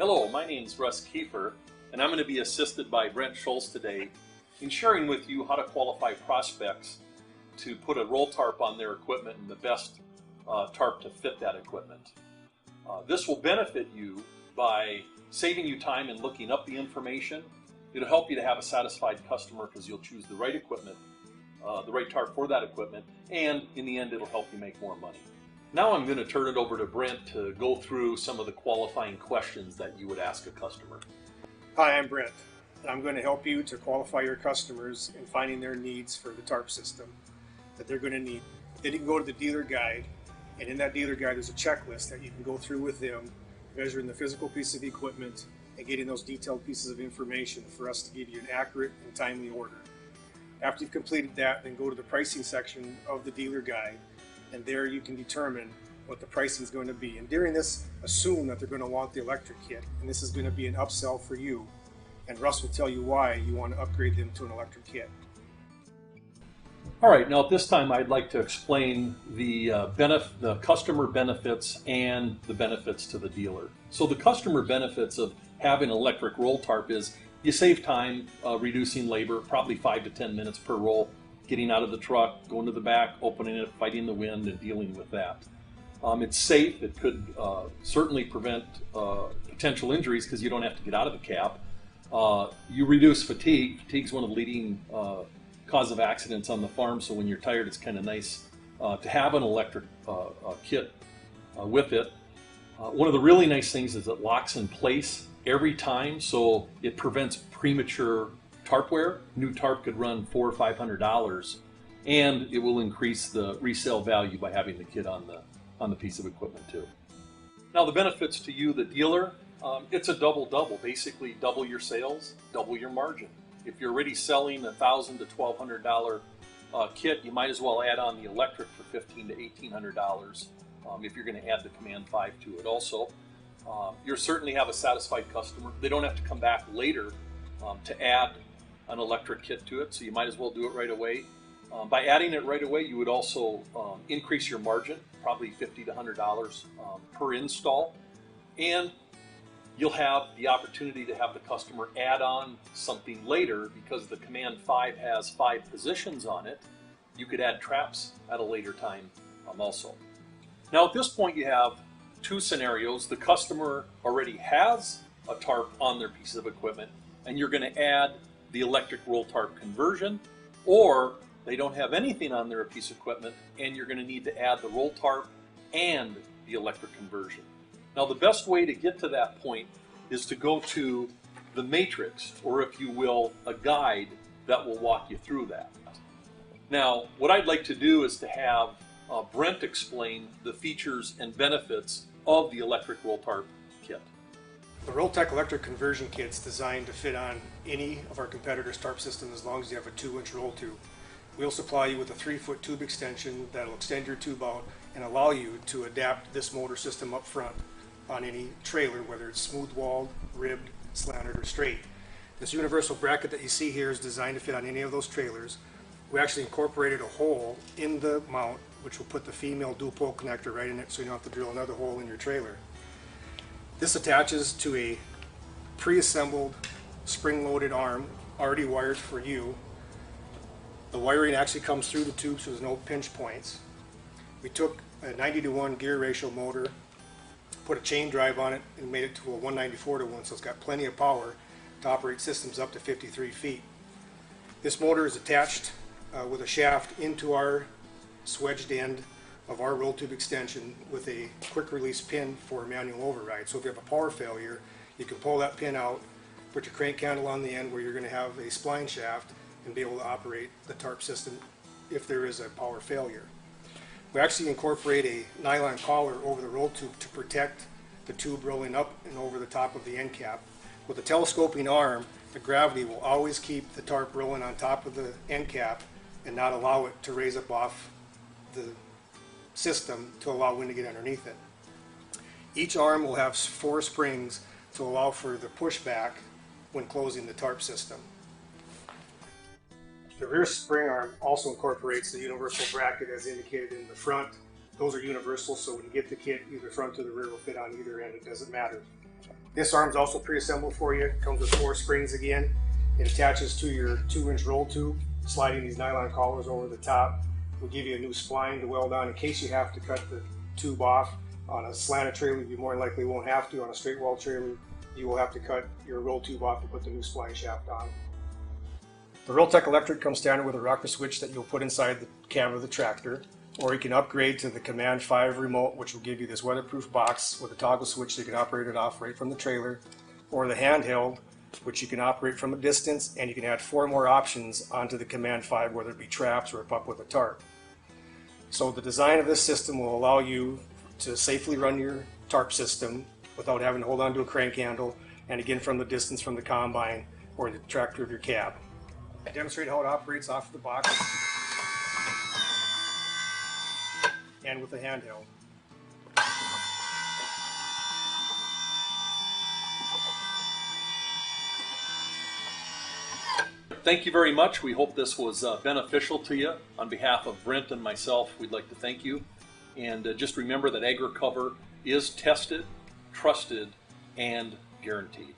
Hello, my name is Russ Kiefer, and I'm going to be assisted by Brent Schultz today in sharing with you how to qualify prospects to put a roll tarp on their equipment and the best tarp to fit that equipment. This will benefit you by saving you time in looking up the information. It'll help you to have a satisfied customer because you'll choose the right equipment, the right tarp for that equipment, and in the end it'll help you make more money. Now I'm going to turn it over to Brent to go through some of the qualifying questions that you would ask a customer. Hi, I'm Brent, and I'm going to help you to qualify your customers in finding their needs for the tarp system that they're going to need. Then you can go to the dealer guide, and in that dealer guide there's a checklist that you can go through with them, measuring the physical piece of equipment and getting those detailed pieces of information for us to give you an accurate and timely order. After you've completed that, then go to the pricing section of the dealer guide, and there you can determine what the pricing is going to be. And during this, assume that they're going to want the electric kit, and this is going to be an upsell for you. And Russ will tell you why you want to upgrade them to an electric kit. All right, now at this time I'd like to explain the customer benefits and the benefits to the dealer. So the customer benefits of having an electric roll tarp is you save time reducing labor, probably 5 to 10 minutes per roll, getting out of the truck, going to the back, opening it, fighting the wind, and dealing with that. It's safe. It could certainly prevent potential injuries because you don't have to get out of the cab. You reduce fatigue. Fatigue is one of the leading cause of accidents on the farm, so when you're tired it's kind of nice to have an electric kit with it. One of the really nice things is it locks in place every time, so it prevents premature tarp wear. New tarp could run $400 or $500, and it will increase the resale value by having the kit on the piece of equipment too. Now the benefits to you, the dealer, it's a double-double. Basically double your sales, double your margin. If you're already selling a $1,000 to $1,200 kit, you might as well add on the electric for $1,500 to $1,800 if you're going to add the Command 5 to it also. You'll certainly have a satisfied customer. They don't have to come back later to add an electric kit to it, so you might as well do it right away. By adding it right away, you would also increase your margin, probably $50 to $100 per install, and you'll have the opportunity to have the customer add on something later because the Command 5 has 5 positions on it. You could add traps at a later time also. Now at this point you have two scenarios. The customer already has a tarp on their piece of equipment and you're going to add the electric roll tarp conversion, or they don't have anything on their piece of equipment and you're going to need to add the roll tarp and the electric conversion. Now the best way to get to that point is to go to the matrix, or if you will, a guide that will walk you through that. Now what I'd like to do is to have Brent explain the features and benefits of the electric roll tarp kit. The Roltec Electric conversion kit is designed to fit on any of our competitors' tarp systems as long as you have a 2-inch roll tube. We'll supply you with a 3-foot tube extension that will extend your tube out and allow you to adapt this motor system up front on any trailer, whether it's smooth-walled, ribbed, slanted, or straight. This universal bracket that you see here is designed to fit on any of those trailers. We actually incorporated a hole in the mount which will put the female dual pole connector right in it, so you don't have to drill another hole in your trailer. This attaches to a pre-assembled spring-loaded arm already wired for you. The wiring actually comes through the tube, so there's no pinch points. We took a 90-to-1 gear ratio motor, put a chain drive on it, and made it to a 194-to-1, so it's got plenty of power to operate systems up to 53 feet. This motor is attached with a shaft into our swedged end of our roll tube extension with a quick release pin for manual override. So if you have a power failure, you can pull that pin out, put your crank handle on the end where you're going to have a spline shaft and be able to operate the tarp system if there is a power failure. We actually incorporate a nylon collar over the roll tube to protect the tube rolling up and over the top of the end cap. With a telescoping arm, the gravity will always keep the tarp rolling on top of the end cap and not allow it to raise up off the system to allow wind to get underneath it. Each arm will have 4 springs to allow for the pushback when closing the tarp system. The rear spring arm also incorporates the universal bracket as indicated in the front. Those are universal, so when you get the kit, either front or the rear will fit on either end. It doesn't matter. This arm is also pre-assembled for you. It comes with 4 springs again. It attaches to your 2-inch roll tube. Sliding these nylon collars over the top will give you a new spline to weld on in case you have to cut the tube off. On a slanted trailer, you more than likely won't have to. On a straight wall trailer, you will have to cut your roll tube off and put the new spline shaft on. The Roltec Electric comes standard with a rocker switch that you'll put inside the cab of the tractor, or you can upgrade to the Command 5 remote, which will give you this weatherproof box with a toggle switch so you can operate it off right from the trailer, or the handheld, which you can operate from a distance, and you can add 4 more options onto the Command 5, whether it be traps or up with a tarp. So the design of this system will allow you to safely run your tarp system without having to hold on to a crank handle, and again from the distance from the combine or the tractor of your cab. I demonstrate how it operates off the box and with the handheld. Thank you very much. We hope this was beneficial to you. On behalf of Brent and myself, we'd like to thank you. And just remember that AgriCover is tested, trusted, and guaranteed.